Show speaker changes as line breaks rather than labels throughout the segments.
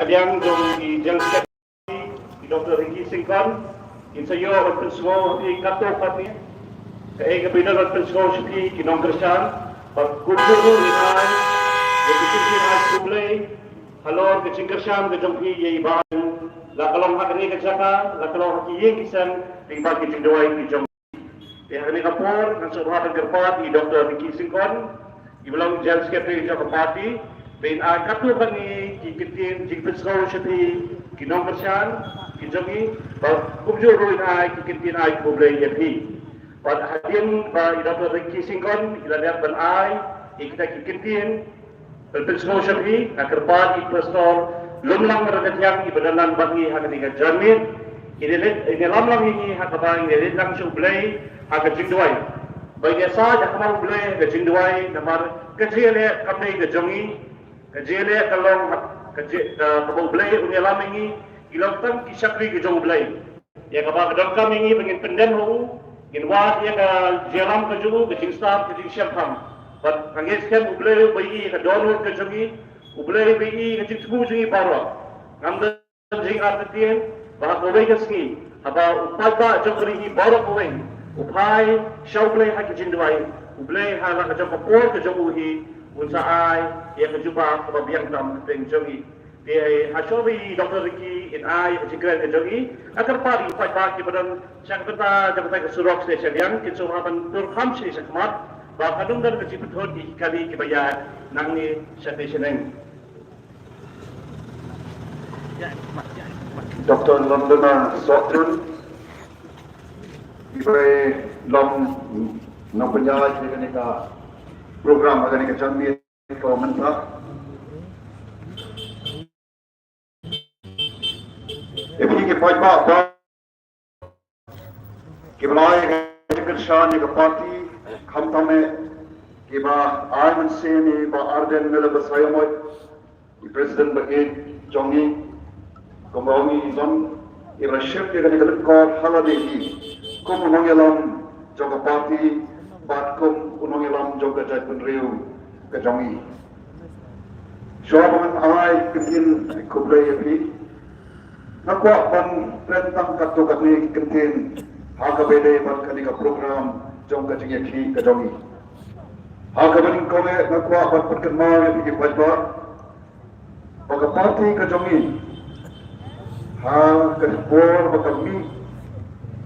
kalian jom di General Secretary Dr. Ricky Singkon, insayo at pensuo di katokat ni, kaya kabinan at pensuo siya kinong Krisyan, pagkuburo ni Ay, yakitin ay kublay, halor kacing Krisyan, kajong iban, lakalong hakani katsaka, lakalong hakiying kisan, tinggal kacing doay kajong. Kaya kami kapor, ng suruhatan kerpat ni Dr. Ricky Singkon, ibalang General Secretary sa kapati, bain katukan ni kikitin jigpensau siya kinong Krisyan, kinjongi, kubjuro ay kikitin ay kublay yapi. Pada hadian Dr. Ricky Singkon, ilalap ban ay, kita kikitin, berpensau siya kerpat ipastor, lumlang meragat yang ibadalan bagi hakani kajanit, inilam lang ini hakabang inilit lang siya ublay, hakajingduay. Bagi sa jakmal ublay, hakajingduay, namar kajile kamay kajongi, kajile kalong kabublay unilam ini, ilangtang kisakri kajong ublay. Ya kabang kadang kami ini pengin pendem ho, inwat ya ka jelam kajungu, kajing staff, kajing syamham. But kangeskan ublay bayi kadonor kajongi, ublay bayi kajing tugu jungi parwa. Ngamda jing artien, bah kawai kasni, haba upay ba jongkari baro kawai. Upay syaublay hakijin duai, ublay hala kajong kapor kajong uhi, unsa ay ya kajuba kababiang tam teng jongi. Dia hasobi Dr. Ricky in ay jigran kajongi, agar pari upay ba kibadan siang kata jabatan kesurok station yang kinsuhapan turham sini sakmat, bah kadung dan keciput di kali kibayat nangni station yang.
Dr. Londona Sotun, ibai long nampunyai dengan ka program agar ni kecambi kau mentah. Ini kita buat kita mulai kerja ni ke parti, kami tame kita ayam seni, kita arden mula bersaya moy, Presiden bagi jongi, kembali zon, kita shift dengan kita kor haladehi, kum unongelam jonga parti, bat kum unongelam jonga jai penriu ke jongi. Syaban ay kentin kublai api. Nakwa pan rentang katu kami kentin haka bede ban kani ka program jong ka jingi ki ka jongi. Haka ban kome nakwa ban perkenal yang pergi pajba. Baka parti ka jongi. Ha ka bor baka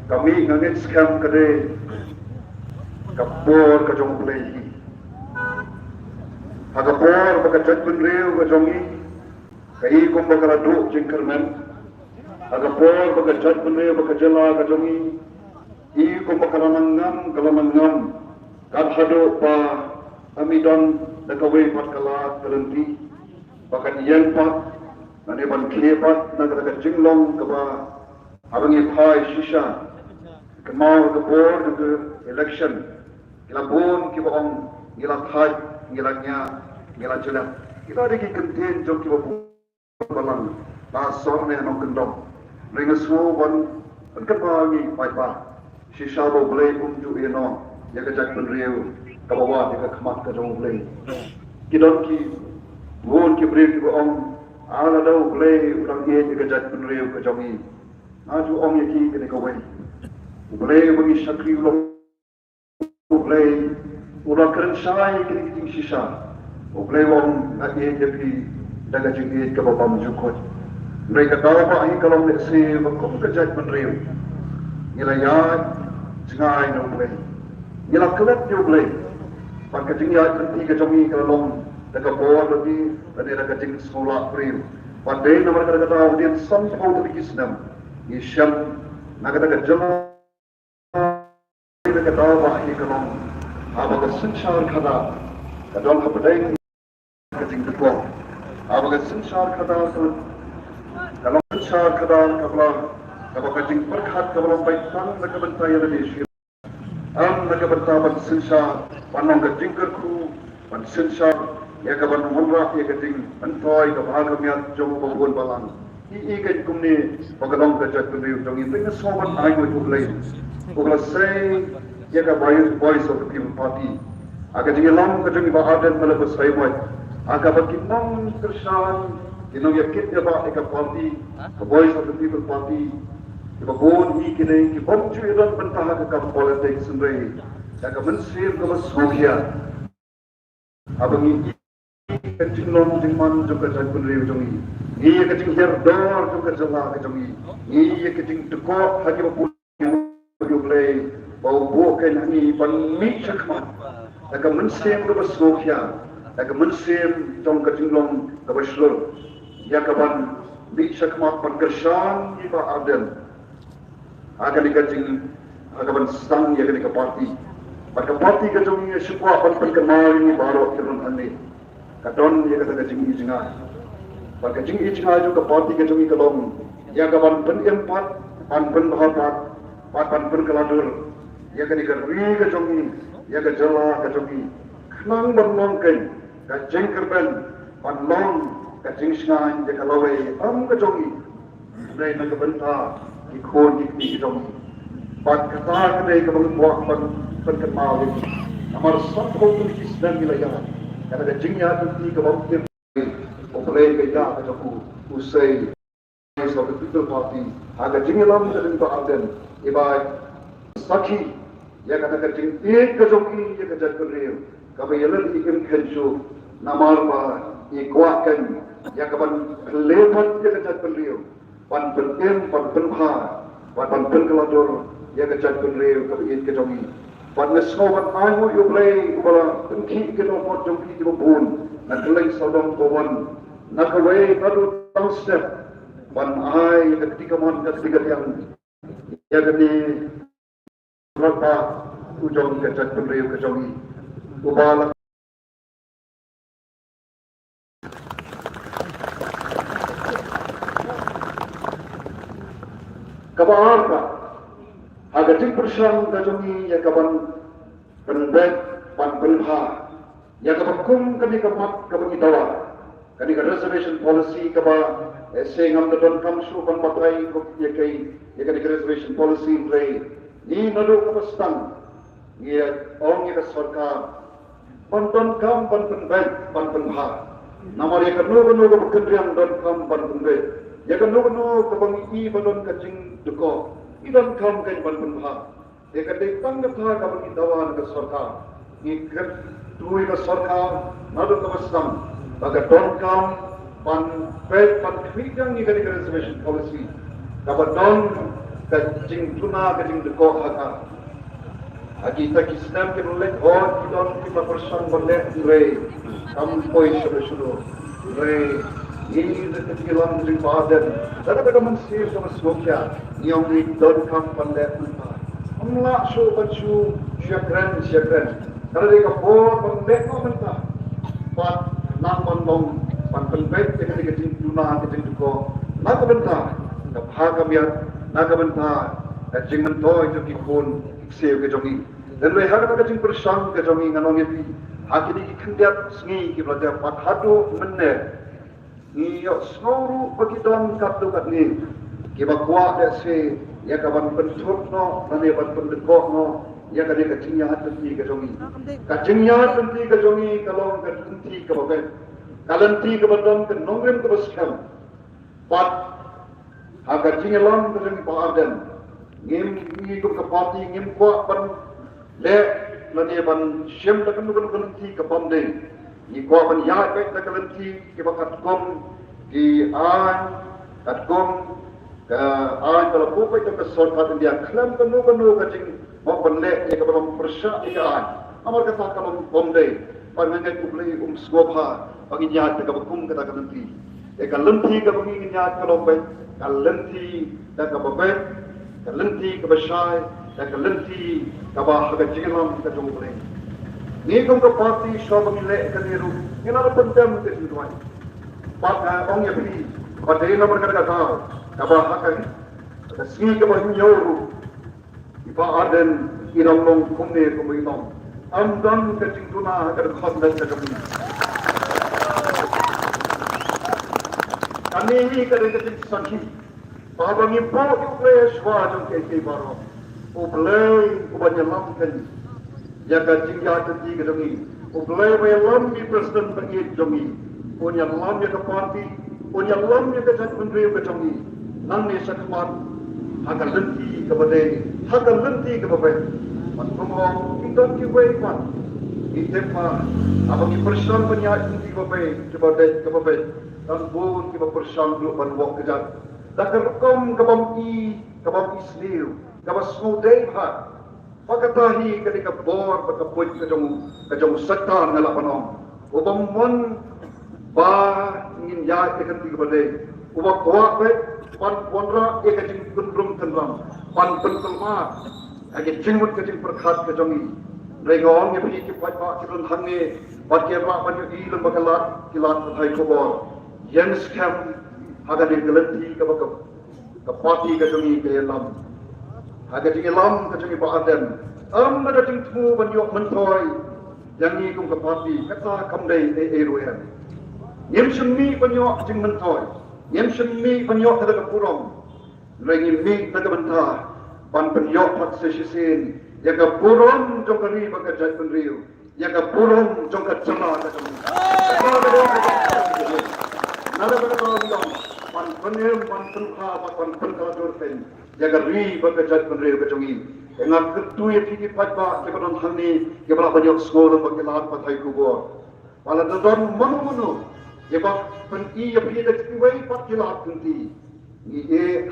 kami ngangit scam kade ka bor ka jong play. Haka bor baka jaj penriu ka jongi. Kai kum baka radu jingkermen. Agapor baka jat penre baka jela kajongi I ko kalamangam kadhado pa amidon dakawe pat kala terenti baka yen pat nane ban klepat nagara jinglong kaba abangi phai shisha kemau agapor ke election kilabon ki bong ngila thai ngilanya ngila jela kita deki contain jok ki balang ba sorne no kendom ringas mo ban kepagi paipa shisha bo blay umju eno ya kajak penriu kabawa ya kamat ka jong blay kidon ki won ki break ko om ala do blay urang ye ya kajak penriu ka jongi aju om ye ki kene ko wei blay bagi sakri lo blay ura keren sai kene ki shisha blay won na ye je pi daga jingi ka ba mu jukot mereka tahu apa ini kalau nasi makom kerja penriu, nilai jengai no boleh, nilai kelet jo boleh, pan kerja berhenti kejomi kalau dekat bawah lagi, ada kerja sekolah penriu, pan day nomor kerja tahu dia sampai kau terkis nam, isyam nak dekat jema, dekat tahu apa ini kalau apa kesensyar kada, kadang apa day kerja kedua, apa kesensyar kada kalau besar kadang kalau kajing berkat kalau baikkan mereka bertanya lebih sih, mereka bertahan sensar, panang kajing kerku, pan sensar, ya kapan murah ya kajing antoy kebahagiaan miat jom bangun balang, ini kajing kumni pagkalong kajat penriu jom ini sobat ayo itu lain, kalau saya ya kapan voice of the people party, agak jeng lam kajing ibadat melebas saya mai, agak bagi nang kersan Kino yakit dia ba eka party, the Voice of the People Party, the Bone he kine, ki bomchu iran bentaha ka politics sundai, ya ka mensir ka masukya. Abang kecing long jingman juga jangan rew jongi, ni kecing herdor juga jala jongi, ni kecing tekok hagi bapun play, bau bukan ni panmi cakap, ya ka mensir ka masukya, ya ka mensir jong kecing long ka baslur. Ya kawan bisa kemat perkesan di Pak Arden. Akan dikacing akan stang ya kan parti. Pada parti kacung ni semua pan kenal ini baru turun ane. Kadon ya kata kacing ini jengah. Pada kacing ini jengah juga parti kacung ini kalong. Ya kawan pen empat, pan bahapat, pan keladur. Ya kan dikari kacung ini, ya kejala kacung ini. Kenang berlongkai, kacing kerben, pan long. Kacing sengaja dia kalau kejongi, dari nak bentah, ikon ikni kejongi. Pak kata kedai kebun buah penkenal ini. Amar satu tu kisah wilayah. Kerana kacingnya tu kebun tim, operasi kerja kejoku usai. Voice of the People Party. Agak kacingnya lam jadi Pak Arden. Ibai sakhi. Ya kata kacing kejongi ya kejat beriu. Kami yalah ikim kencu namar ba ikuakan. Ya kapan lepas dia kecat beliau, pan berem, pan penha, pan penkeladur, ya kecat beliau kebiin kejongi. Pan nesnowan ayu you play, bala penki kenopot jongi di bubun, nak keleng saudang kawan, nak away kadu step, pan ay ketika mon ketika yang ya kini berapa ujung kecat beliau kejongi, ubala. Kabar ka, agar jing persang kajongi ya kaban penbet pan penha, ya kaban kum kami kamat kaban itawa, kami ka reservation policy kaba sehingga mendon kamsu pan patrai ya kai ya kami ka reservation policy play, ni nado kapastang, ya orang ya sarkar, pan kam pan penbet pan penha, namar ya kanu bekerjaan don kam pan penbet. Ya kan no kabang I balon kacing duko. Idan kam kan balon ha. Ya kan de tang tha kabang dawan ka sarkar. Ni kat tuwi ka sarkar nado ka basam. Baga don kam pan pet pan kwidang ni kan reservation policy. Kabadon kacing tuna kacing duko ha. Agi ta kisnam ke lek or idon ki person boleh re. Kam koi shuru re. Ini kekilan dari badan. Dapat kita mensir sama sokya. Yang di don.com pandai lupa. Amla show bacu syakran. Kalau dia kapor pandai kau mentah. Pat nang mandong pan penbet yang kita tuna kita juga. Nak mentah. Kapha kamiat. Nak mentah. Kacing mentoi itu kikun save kejongi. Dan lehat kita kacing bersang kejongi nganong itu. Hakini kendiat sengi kita pat hadu meneh. Iyo seluruh begitu katu kat ni, kita kuat desi, ya kawan bentuk no, nanti kawan pendekok no, ya kan dia kacingnya hati kejongi, kacingnya hati kejongi kalau hati kebagai, kalau hati kebadam ke nongrim ke beskam, pat, kacingnya lam kejongi Pak Arden, ngim ikut ke parti ngim kuat ban, le, nanti ban siam tak kenu hati kebamdeng. Ni kuat ban ya baik tak kelenti kita katkom di katkom ke kalau bukan itu kesorkat dia kelam kenu kacing mau benda ia kebalam persyak ikan amar kata kalau bomdai panengai publik skopha bagi nyat ke bakum kata kelenti kelenti ke bagi nyat kalau baik kelenti dan ke baik kelenti ke besai dan kelenti ke bah kecilam ke jumlah ni kong ke parti syabang ilek keniru ni nak pendam ke tuan pak orang yang beli pada ini nomor kata kabah akan sini ke bah nyoru Pak Arden irong long kumne kuminong amdan ke cingtuna ke khondan ke kami kami ini ke cing sakhi bahwa ngipo iple swa jong ke baro ublei ubanyalam kan jaga jingga tadi gedungi ublei melam di presiden bagi jongi punya lam ya ke parti punya lam yang kejat menteri kecangi nang ni sakmat akan lenti kepada akan lenti kepada mat pemong kita kiwai mat kita mah abang ki persan banyak lenti kepada dan pun kita persan dulu banwak kejat dah kerekom kebam isliu kebam smudai hat pakatahi ketika bor berkeput kejong setan ngalap panong ubang mon ba ingin ya kekan tiga badai ubah kuat baik pan pondra ia kecing kunrum tenram pan pentelma agi cingmut kecing perkhat kejongi regong yang pergi kipat pak kirun hangi pat kira banyak ilmu bakalat kilat hai kubor yang scam agak digelenti ke parti kejongi ke lam agak digelam kejongi pak aden ada jingtu banyak mentoy yang ni kum ke parti kata kamdai ruem Yem semi penyok jing mentoy, yem semi penyok kada kapurong, lagi mi kada bentah, pan penyok pat sesisin, yang kapurong jong kari bagajat penriu, yang kapurong jong kacama kada kami. Nada kada bilang, pan penyem pan penkha pan penkha dorpen, yang kari bagajat penriu kajongi. Yang ketu yang fikir patba kebaran hani, kebaran penyok sekolah bagilah patai kubur. Walau dalam manu. Jebab penti yang pergi dari tiwai pat kilat penti, ni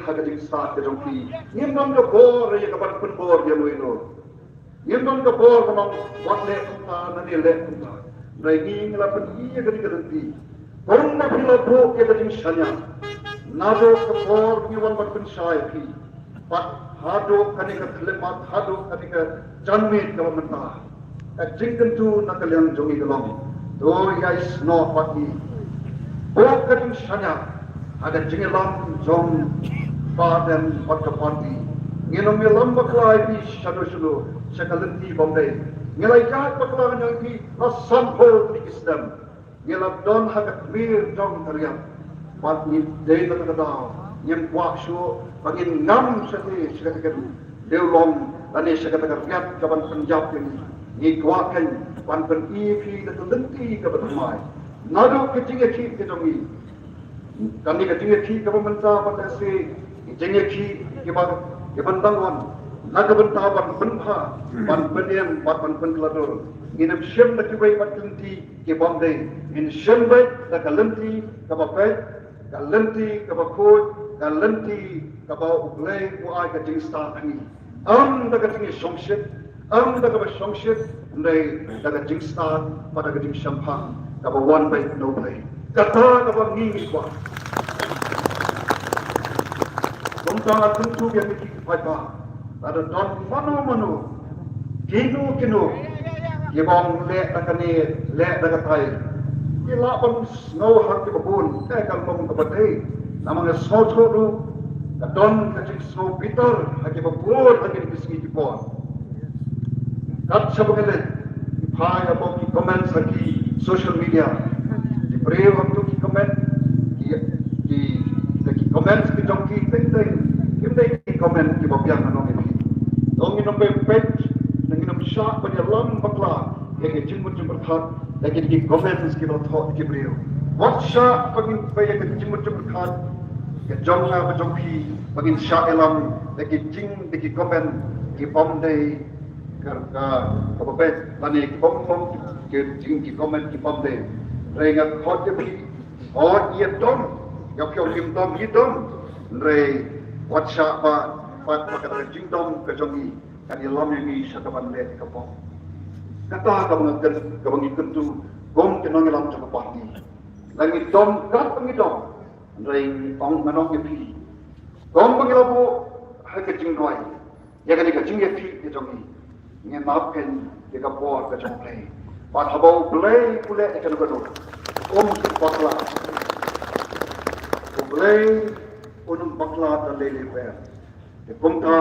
hagajing start ke jongki. Ni nam ke bor yang kapan pun bor dia luino. Ni nam ke bor kamang wat le kunta nani le kunta. Lagi ngela penti yang kadi kerenti. Orang nak pilih bor ke hagajing shanya. Nado ke bor ni wan bat pun shai pi. Pat hado kani ke klemat hado kani ke janmit kawan mentah. Jingkan tu nak kalian jongi kelong. Do guys no pati. Oh kadang sana ada jengelam jong badan pada parti. Ngenom ngelam baklai di shadow sekalenti Bombay. Ngelai kat baklai yang di asampol di Islam. Ngelap don hakat mir jong teriak. Pat ni day terkadang yang buat show bagi enam sekatakan deulong dan sekatakan riat kapan penjab ini. Ni kuatkan pan pen EP dan lenti ke bermai. Nado kecing ki kejongi. Kami kecing ki ke pemerintah pada si kecing ki ke bantangan. Naga bantawan benha ban beniam ban penkladur. Inam syem nak kibai bat lenti ke Bombay. In syem baik nak lenti ke bapak, ke lenti ke bakut, ke lenti ke bau ublay buai kecing start ni. Dak kecing songshit, dak songshit ndai dak kecing start pada kecing syampang. Kapa one by no play. Kata kapa ngingi kwa. Tentang tentu yang kita ada don mano. Kino. Yebang le dakatai. Ila pun snow hak kebun. Kalau mong kabadai. Namanya snow toru. Kadon kacik snow bitter. Haki babur haki disini kipon. Kat sabagelet. Pai abang ki comments haki social media. Di brave waktu ki comment ki comments ki jongki teng ki comment ki babiang manong ini. Dong inom page nang inom syak penyelam bakla yang jimut berkat lagi ki comments ki thought ki brave. What syak pagin paya ki jimut berkat ki jongna bajongki pagin syak elam lagi jing ki comment ki pomdei karena kapapet lani pom ke jing ki komen ki pom de rengat khot pi or ye dom yok lim dom ye dom re whatsapp pat kata jing dom ke jongi kan ilam ni sakaban le ka pom kata ka mengakan ka bangi kentu gom ke nong ilam ka parti lagi dom kat bangi dom re ong manong ye pi gom bangi labu ha ke jing roi ya ka jing ye pi ke jongi Ingin maafkan jika buat kacang play. Pat habau play pula ikan gado. Bakla. Play bakla dan lele fair. Kumta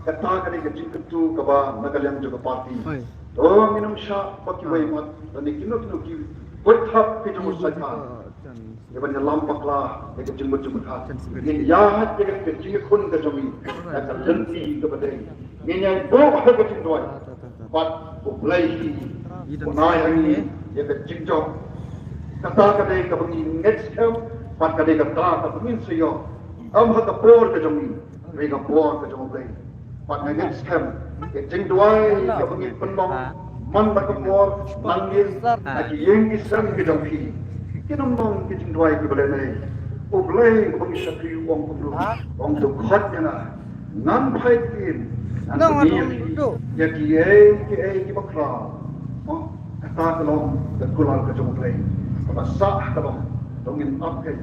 kata kali kecil ketu kaba nagalang juga parti. Oh minum syak baki waimat dan kino ki berhak ke jumur saja. Iban lam bakla ke jumur hat. Ini ya ke kecil kun ke jumi. Akan lenti ke badai. Ini yang buat ke kecil tuan. Pat play punai ini ya ke jingjo. Kata kadai ke bagi next time pat ka de ka ta ka min se yo am ha ka por ka jong ni ka por ka jong play pat na get scam ke jing duai ka pengin penong man ba ka por mangil na ki yeng ki sang ki jong pi ki nom nong ki jing duai ki bale nei o play ko mi shakri wong ko wong to khat na nan phai tin nan ni ya ki bakra kata kalau terkular ke jom play, apa sah kalau dongin up ke,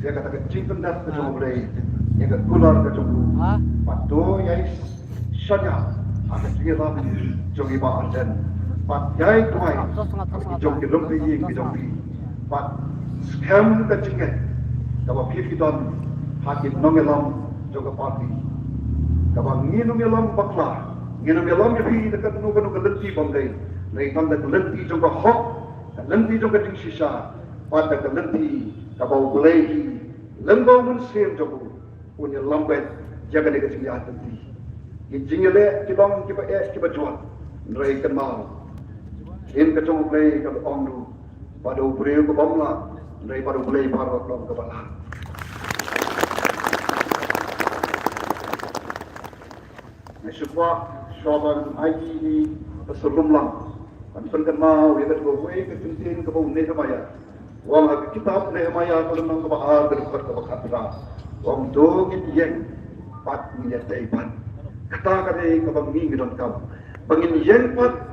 dia kata ke chicken dat ke jom play, dia terkular ke jom, patu yai saja, ada tiga ram jom iba arjen, pat yai tuai, jom ke lumpi ke jom pi, pat scam ke chicken, kalau pipi don, hakim nongelam jom ke party, kalau nginongelam bakla, nginongelam ye pi dekat nukan lenti bangkai. Nei tam da lenti jong ka hok lenti jong ka ting sisa pat da lenti ka bau blei lembo mun sem jong un ye lambet jaga de ka ting ya tanti ki jingele ki bang ki ba jual rei kan mau in ka jong blei ka ong du pa do breu ko bom la rei pa do blei par wa klom ka bala ne shukwa shoban ai ni pasulum lang Anton kan mau dia kata bahawa ke penting ke bau Nehemiah. Wang hak kitab Nehemiah kalau nang ke bahar ke dekat ke bakatra. Wang tu kita yang pat minyak taipan. Kata kata ke bangi ke dalam kau. Bangin yang pat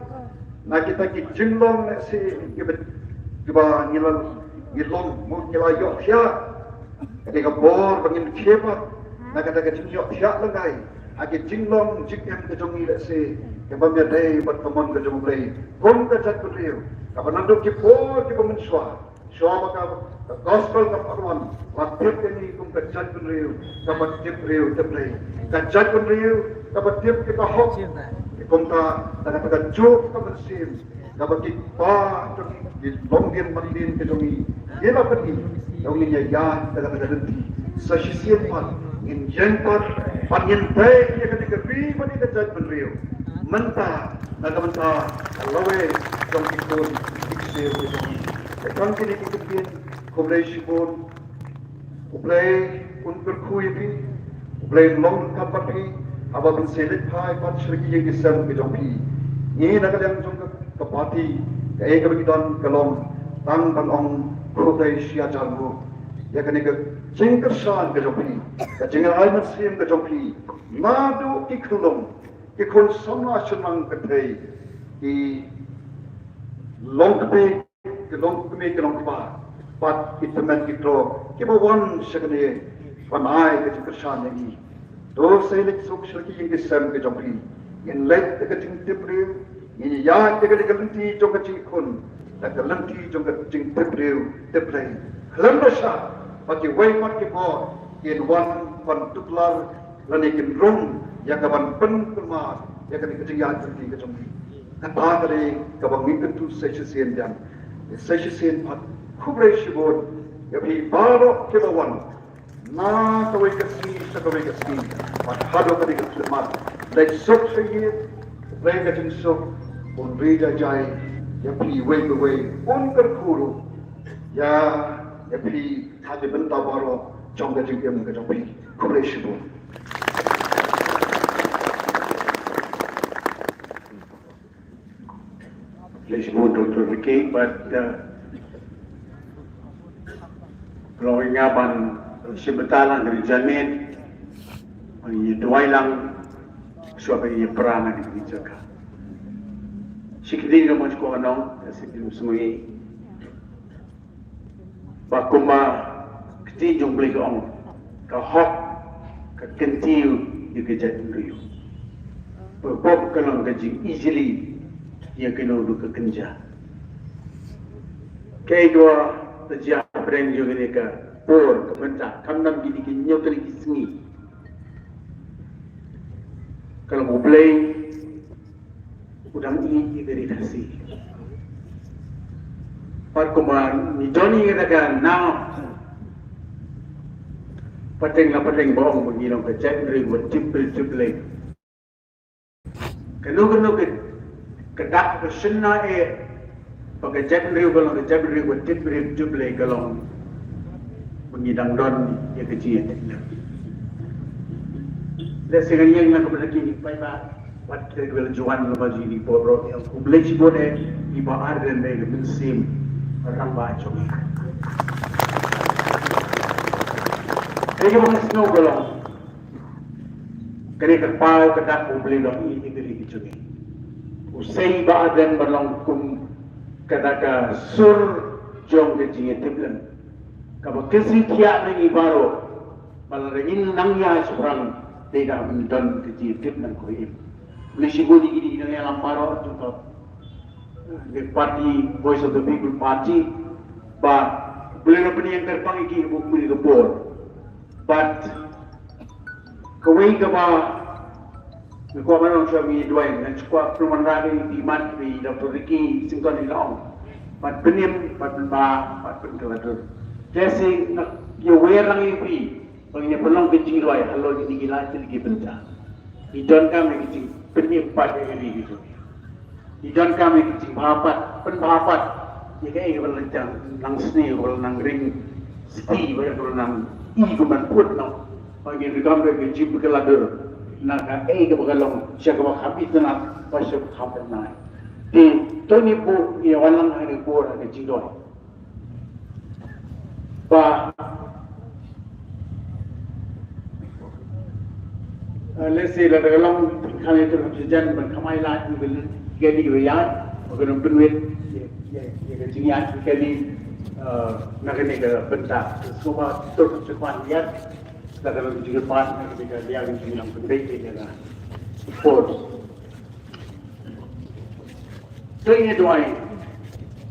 nak kita ki jenglong nak si ke bah ngilong mau ngilayok sia. Ketika bor bangin kepat nak kata ke jengyok sia lengai. Agi jenglong jikem ke jongi nak si Kebab dia day berteman ke jom play, kom ke cat beliau. Kapan nanti kita mensua, sua maka gospel keparuan, waktu ini kom ke cat beliau, kapan tip beliau play, ke cat beliau, kapan tip kita hok, kom ta, dan kapan jok kapan sim, kapan kita di longgen mandin ke jongi, dia apa ni, jongi ya, dan kapan nanti, sesian pan, in jengpat, pan yang baik dia ketika pi pan ke cat beliau. Mentah, naga mentah, lawe, jom ikut, iksir, jom. Sekarang kini kita bikin, kublai sibun, kublai untuk kuibi, kublai long kapati, apa pun selit pai, pat sergi yang kisam ke jom pi. Ini naga yang jom ke parti, ke eka begitu kalong, tang ong kublai siajar mu. Ya kini ke jengkersan ke jom pi, ke jengkel ayat sim ke jom pi, madu ikulong. Ki kon samla senang ketai ki long pa pat itemen kita ki bawan sekene panai ke kersan ini do selik suk selki yang disem ke jompi in let ke ting tipriu ini ya ke lenti jong ke cikun dan ke lenti jong ke ting tipriu tiprei lemrasa pati wai mat ki bo in wan pan tuklar lanikin rum yang kawan pen kemas, yang kami ketinggalan seperti kecombi. Kata dari kawan mungkin tu sesian dan sesian pat kublai sibun, yang di baru kebawan, na kawai kasih, sakawai kasih, pat hado kami keselamat. Dari sok sehir, kublai kecing sok, pun rida jai, yang di way, pun kerkuru, yang di hadi bentah baru, jom kecing kecombi, kublai sibun.
Let's move Dr. Vicky, but growing up on Sibatalang dari Janet, dua lang suami ia peranan di Jakarta. Sikit nga mas ko anong sikit semua bakuma kiti jong beli kaong kahok kakentiu di kejadian riu. Berbab kalau gaji easily yang kena ke kenja. Kaya dua terjah perang juga ni ke por ke mentah. Kamnam gini ke nyotri kismi. Kalau mau play, udang ini verifikasi. Pat kuman ni Johnny katakan now. Pateng bohong mengilong ke cendri buat cimpil. Kenu kedak bersena pakai jabri kalau ke jabri buat cimpil kalau
pengidang don ya kecil ya. Lesengan yang nak kepada kini baik wat kedua juan lepas ini bodoh yang boleh cibodah iba arden mereka mensim orang baca. Jadi kita snow golong. Kerana pau kedak boleh dong ini dari kecil. Usai iba arden berlangkum kedak sur jong kecil teblan. Kalau kesih tiap lagi baru malah ingin nangya seorang tidak mendon kecil teblan koim. Boleh sibuk di dalam baru juga. The party Voice of the People Party, but boleh apa ni yang terbang iki buku di board. But kawai kaba ko mana orang kami dua dan cukup perumahan rakyat di mat di Dr. Ricky Singkon di Long. But benim, but ba, but penkelajur. Jadi nak aware lang ipi, pagnya pelong kecil loy, halo di gila lagi benca. Di don kami kecil benim pada ini gitu. Di don kami kecil bahapat, penbahapat. Jika ia berlencang, nang seni, kalau nang ring, ski, kalau nang iguman put no. Pagi rekam kecil berkeladur. Nak ke berkalong, siapa habis nak pasal habis naik. Di Tony bu, ia walang hari bu ada cindoi. Ba, let's say la dalam kami itu kerjaan berkamai lah, beli kali kerjaan, orang berduit, ya kerjaan kali nak ni ke bentak, semua terus cepat lihat. Dalam juga pas ketika dia yang penting ini adalah force. So ini doa ini.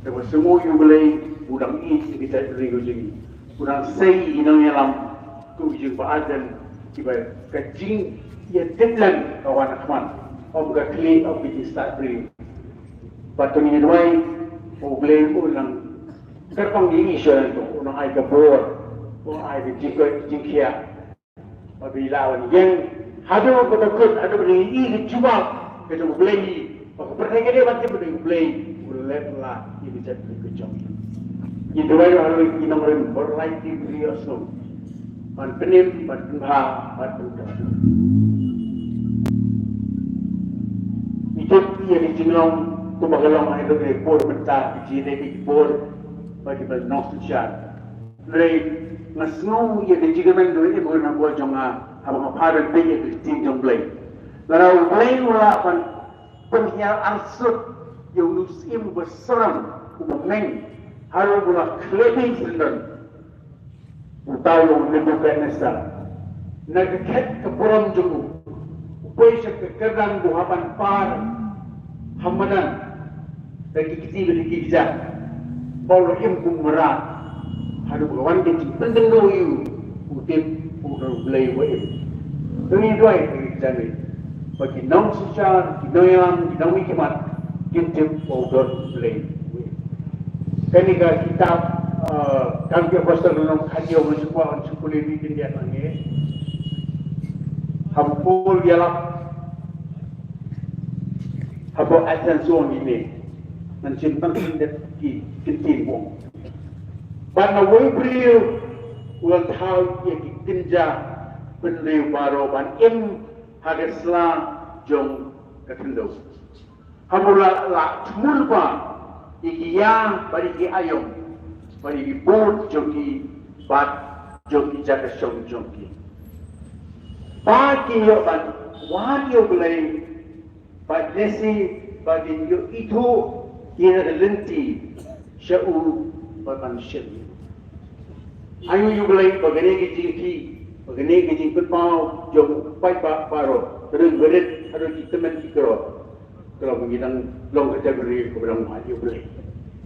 Sebab semua yang boleh udang ini kita beri uji. Udang say ini dalam uji badan tiba kecing ia deadline kawan kawan. Om gakli om bikin start beri. Batu ini doa ini boleh ulang. Terpang di isu itu udang air kebor, udang air jingkia. Apabila yang ada betul ada beri jubah kita boleh pertanyaan dia macam boleh lah ini jadi kecil. Ini dua orang ini orang berlain di beliau semua. Man penim, man penha, man penha. Itu yang dijenglong kumagalang ay doon por menta di por bagi nostalgia. Dari nasnu yang dijenglong doon ibu nak buat jonga abang apa ada yang dijenglong blay. Lalu blay wala pan penhiar arsut yang nusim berseram umeng harus guna kleting sendiri. Tahu yang dibuka nesta. Nagket ke puram jemu. Upay siya ke kedang buhapan par hamadan. Bagi kita beri kijak. Bawa im kumera. Harus berwan kecil. Penting doyu. Utip udah belai waim. Ini dua yang kita ni. Bagi nong susah, kinoyam, kinong ikimat, kintip udah belai waim. Kenika kita kami pasal dalam kajian bersuara sekolah ini dia panggil hampul ialah hampul atension ini mencimpang di ketimbang. Pada wibrio ulang tahun yang dikenja beliau baru ban hagesla jong ketendau. Hampul la mulpa ikiya bagi ayom. Bagi board joki bat joki jaga shong joki. Bagi yo ban wan yo belai bat lesi bagi yo itu ina lenti syau ban syai. Ayu yo belai bagane ke jing pau jong pai ba baro terus berit harus ditemen kiro. Kalau mengidang long kategori ko bilang ayu belai.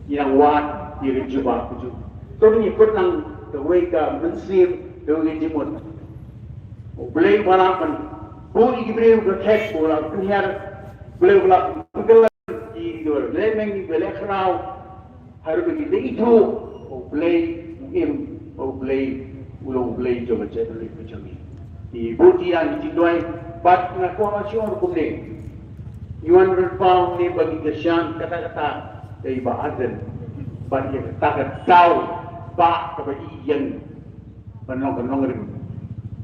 Yang wat diri jubah tuju. Tuh ni ikut nang terweka mensir dengan jemut. Boleh walaupun boleh diberi berkat bola penyiar boleh walaupun pegelar di luar lemeng boleh kerau harus begitu itu boleh im boleh ulang boleh coba jadi macam ni. Di butian di doi bat nak kuasa orang kumne. Yuan berpau ni bagi kesan kata-kata dari bahasan bagi kata tahu bak kepada yang panong kanong rin.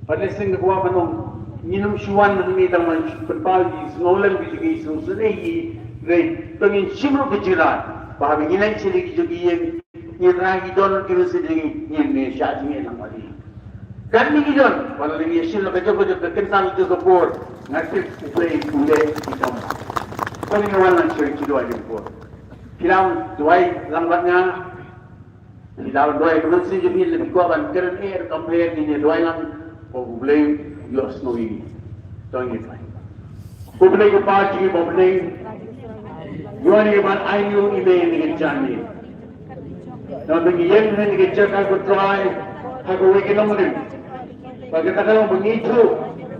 Padesing nagawa panong minum syuan ng mitang man pagpagi ngolan bijigi susunay ray pangin simro kejiran bahwa ngilan sili gijugi yang niragi don kilo sili ni syat ni nang mali kan ni gidon wala ni sil ka jogo jogo kentang itu kapur ngasih play pule hitam pangin wala sili kido ay kapur kilang duai lambatnya kilang duai kemen si jubi lebih kuat kan keren compare ni duai lang pule Diyos no ini. Tong itu. Publik parti publik. Yuan iban ayu ibe ni jani. Nabi yang ni kerja aku try aku wiki nomor. Bagi kalau begitu,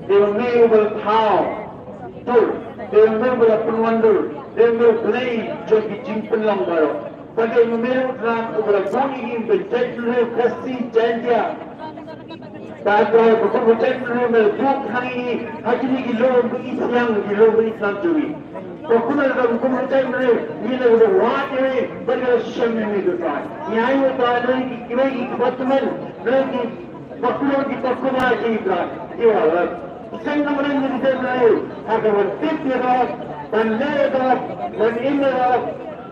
dia mengambil tahu. Tu, dia mengambil penuandu, dia mengambil play jadi jimpen lang baru. Bagi mengambil kan ubah buni berjaya kasih janji. Tahu betul betul mereka hari hari gilom Islam juri. Kalau ada hukum betul ni ada wajib bersyukur ni tuan. Yang itu ada lagi betul lagi betul di betul lagi tuan. Ia saya nak beri betul. Agar betul dia dan leda dan indah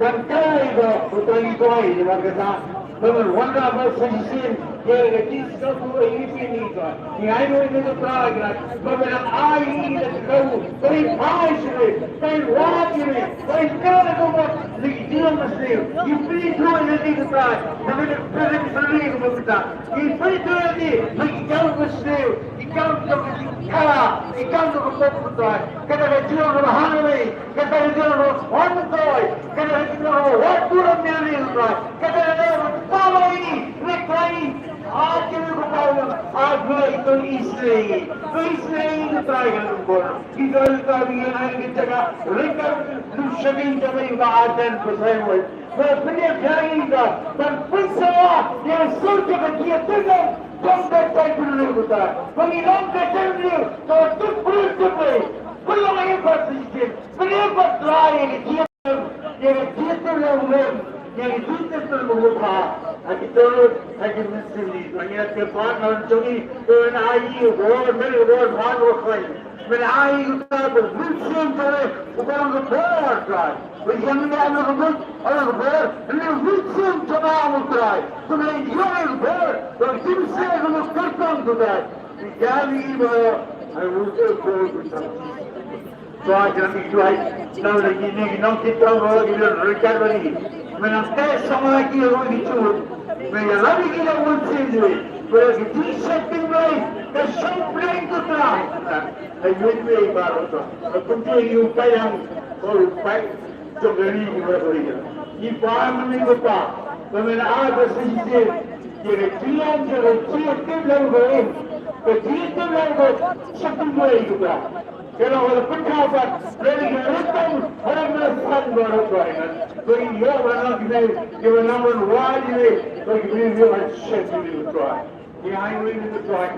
dan kaya betul itu ini macam Namun wanda berfungsi dia kisah tu ini kan. Yang ini itu terakhir. Namun ai ini kau beri pasir, beri wajib, beri kau buat dia mesti. Ini itu ini kita. Namun beri kita. Ini itu ini kau mesti. Kau kala, kau kita. Kita dia berhari, kita dia berhantoi, kita dia waktu ramai kita dia Follow ini, reclaim. आज के लोग बताओ आज भी तो इसलिए तो ट्राई कर बोल इधर का भी ये नहीं कि जगह लेकर लुशबिन जब ये आदन फंसे हुए वो अपने जाएगा पर फंसा ये सोच के किया तो कम का टाइप नहीं होता कोई लॉन्ग का टाइम नहीं तो तुम पुलिस को पे कोई नहीं कर सकते कोई बात ट्राई ये जीते लोग yang itu terlupa, lagi terus lagi mesti, lagi kepan orang jogi, menai war, meri war, bhan war khay, menai kita bermusim tere, bukan berbuat kray, bukan orang berbuat, ini musim coba mutray, kemudian yang berbuat, dan kimse kalau kertas mutray, jadi ibu, aku berbuat. So aja itu aja, now lagi ni, now kita orang ini rekan lagi. Menangkai sama lagi orang itu, mengalami kita bersendiri, berarti setting lain, kesumpah itu terang. Ayuh baru tu, kemudian yupa yang berupai jogeri berbeda. Ini paham ni lupa, kemudian ada sisi, jadi tim lain berin, tim lain ber setting lain juga. Kalau ada pendapat dari orang orang melakukan baru-baru, bagi dia orang kita nama wajib, bagi dia orang syaitan itu. Ini hanya itu tuan.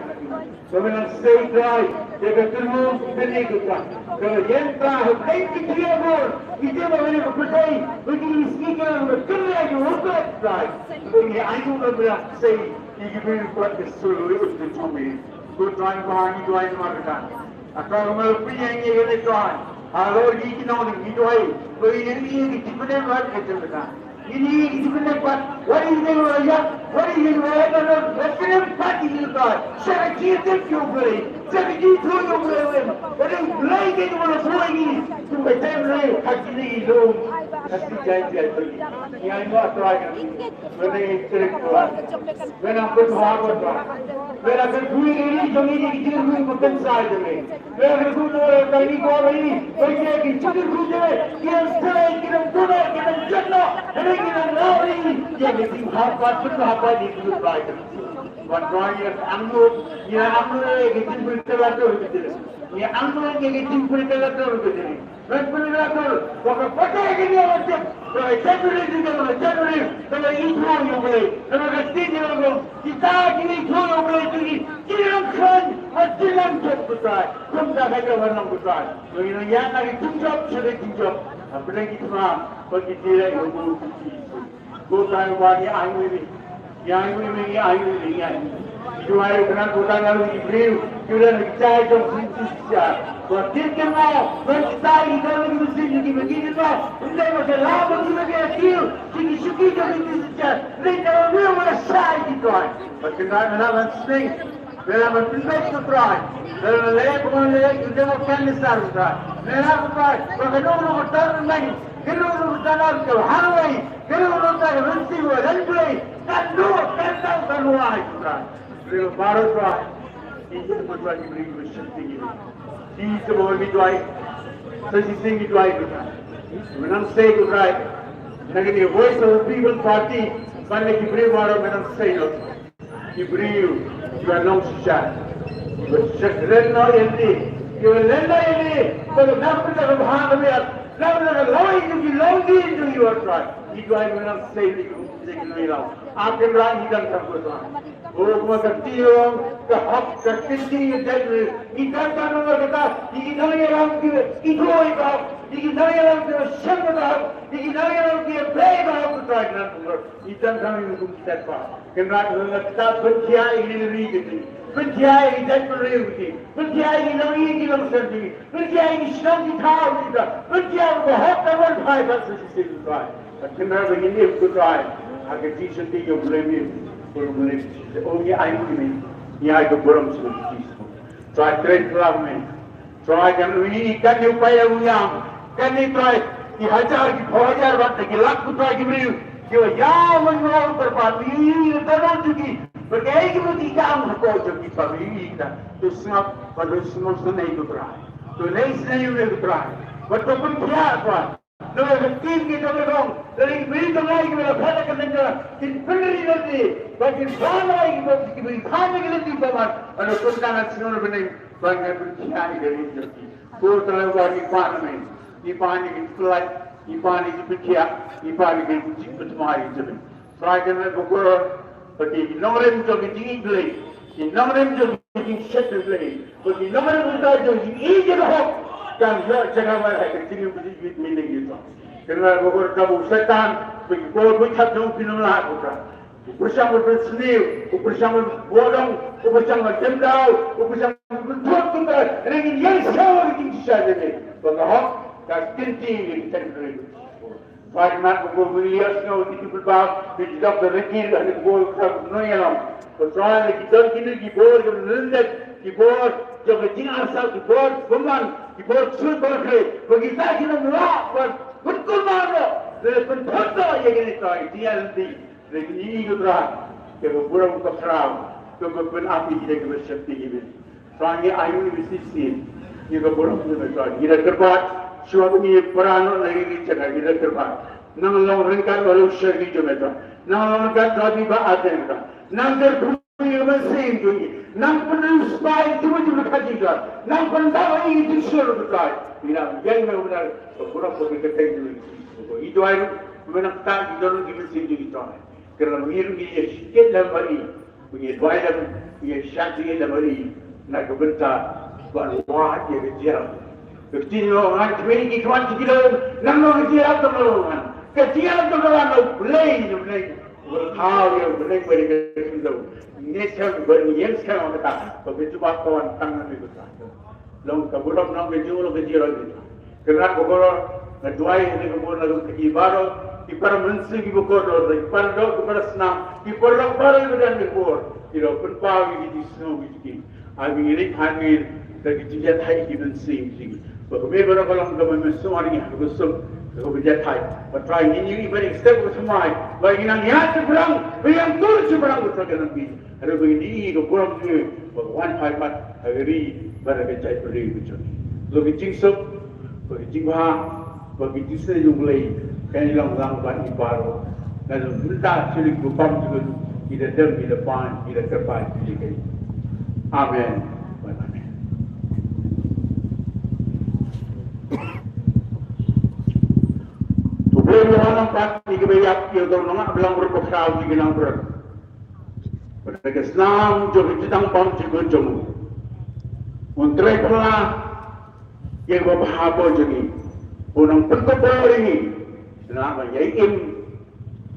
Kemudian stay dry, jaga terus beri kita. Kalau yang tahu, kita dia pun, kita boleh berpercaya, bagi istri kita berkerja lagi untuk dry. Ini hanya orang stay, kita beri buat keseluruhan itu kami. Tuan bahan itu hanya makan. Atau punya ini kita tuan, kalau ini kita itu ay, ini kita punya buat kita. Ini kita punya buat, what is the word? What is the word? What is the party you got? Saya kita beri, saya kita beri. What is like itu mana semua ini? Cuma saya hati ni itu, hati janji itu. Yang itu atau apa? Mana istri tuan, mana aku tuan. When I can do it, you need to do it inside of me. When I do it, I need to go away. When I can do it, get him straight, get him good, get him gentle, and then get him lovely. Yeah, get him half by the right. But drawing your angle, get him put the letter. Yeah, angle, get him put the letter. When put the letter, what a potato again, so I separate it, so I eat one away, and I can see you, kita ini throw away to the Tiramkan, but Tiramkan putar, come the head of an putar. So you know, yang lagi tunjuk, sudah tunjuk. Apa lagi semua, bagi dia yang go time wani ayu ini, yang ini ayu ini. Juai dengan bukan lalu Jibril, kita nak cari jom sisi. Waktu kita bercari kalau kita sini begini tu, kita macam lama kita berhasil, sini suki jom sisi. Kita orang mana saya gitu. Macam mana nak sing, kita berpindah tu try. Kalau lelak pun lelak, kita makan besar try. Lelak try, kalau orang bertahan lagi, kalau orang bertahan kalau Hawaii, kalau orang bertahan Rusia, Landai, kan dua, kan tahu kan luar try. Beliau baru try. Ini semua Jibril bersyukur ini. Ini semua midway. Sesi midway kita. Menang say to right. Nanti the voice of the people party. Mana Jibril baru menang say no. Jibril, you are not shy. Bersyukurlah ini. You are ini. Kalau nak kita berbahagia biar. Nak lawai itu you are right. Itu yang menang say itu. Akan raih dan terbuka. Oh, maka tiang, kehak, kekinti, jadi kita kan orang kita, kita yang kita itu orang, kita yang kita semua, kita yang kita bela kita kan, kita kami untuk kita apa? Kerana kita berjaya ini kita, berjaya ini jadi berjaya, berjaya ini kita sendiri, berjaya ini sendiri tahu kita, berjaya bahwa kita berjaya sendiri kita. Kerana begini kita, agar kita sendiri boleh boleh oh ni ayu ni ni ayu borom seperti itu. Try trade club ni, try kan ini kan upaya unyam, kan ni try di hajar di 2000 baht lagi lakh try Jibril, dia ya menolak berpati terus juga. Berkait kita tidak ambil jadi pabrik kita, tu semua pada semua senai itu try, tu lain senai itu try. Betul pun dia apa? Lalu tim kita bergabung, dari berita lagi kita berada kerana tim pendiri nanti, bagi ramai kita beri kami kita tim baman, ada perkara semua benar banyak berjaya dari itu. Kau terlalu banyak parlimen, ipan ini flight, ipan ini berjaya, ipan ini cepat mari jadi. Selain itu bagi nomorem jadi tinggi, nomorem jadi settle bagi nomorem jadi ini jadi dan jangan malah continue begitu milik itu. Kerana beberapa kamu setan, begitu bercakap dengan film lain kita. Bersama berseniu, bersama bodong, bersama jendau, bersama berbuat kita. Ini yang sama kita saja ni. Bagaimana? Kita continue kita terus. Bagaimana beberapa miliar semua itu berbab, tidak berhenti dan beberapa noyalam. Persoalan kita kini gibor, rendah, gibor, jauh tinggal asal gibor, peman. Gibor sudah bagi kita melak betul mana lepas betul yang ini tahu dia nanti ini juga kalau burung terserang kalau api kita bersyukur ini soalnya ayu ini mesti juga burung terserang kita terbat suatu ini peran lagi kita kita terbat nang long rengkan walau syari juga nang long rengkan tapi bahagian nang terbunuh mesin juga nang penuh supaya cuma kajian, nang pendawa ini disuruh berkait. Bila yang benar, kurang begitu terjadi. Itu ayu, benar tak di dalam mesin jadi tahu. Kerana mengirim dia sikit dalam hari, punya dua dalam, punya syanti dalam hari, nak kebentar, buat dia kejar. Kecil orang memiliki 20 kilo, nang orang kejar atau orang, kejar atau orang boleh. Bertahu yang boleh berikut ini yang sekarang kita begitu kawan tangan itu sahaja. Long kabulam long kejual lagi. Kerana kabulam dua ini kabulam lalu kejibaru, ipar mensi kibukor, ipar dok ipar senam, ipar dok baru dan kibur. Ilo pun pagi di snow begini. Abi ini kami lagi jiat hai di mensi begini. Bagaimana kalau kami semua ini harus kau berjaya thai, bertrai ini beri step semua. Bagi yang nyata berang, bagi yang turun berang betul nanti. Hari begini kau kurang tu, bagian thai mat hari berkecai beri betul. Bagi jingsuk, bagi jingha, bagi jisai jumlai, kan hilang bagi baru. Dan kita sulit bupam juga, kita dem, kita pan, kita terpan, kita. Amen. Orang pasti kebanyak yang tahu nama bilang berkosau di bilang ber. Mereka Islam juga sedang pam juga jemu. Untuk pula yang berapa jadi orang pentobar ini nama yaim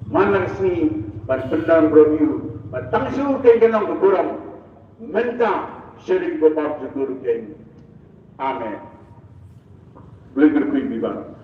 mana sini pada pendang berbiu Matangsu kay ganang keburam. Menta sering bapak segur kay. Amen.
Boleh berkuih bibar.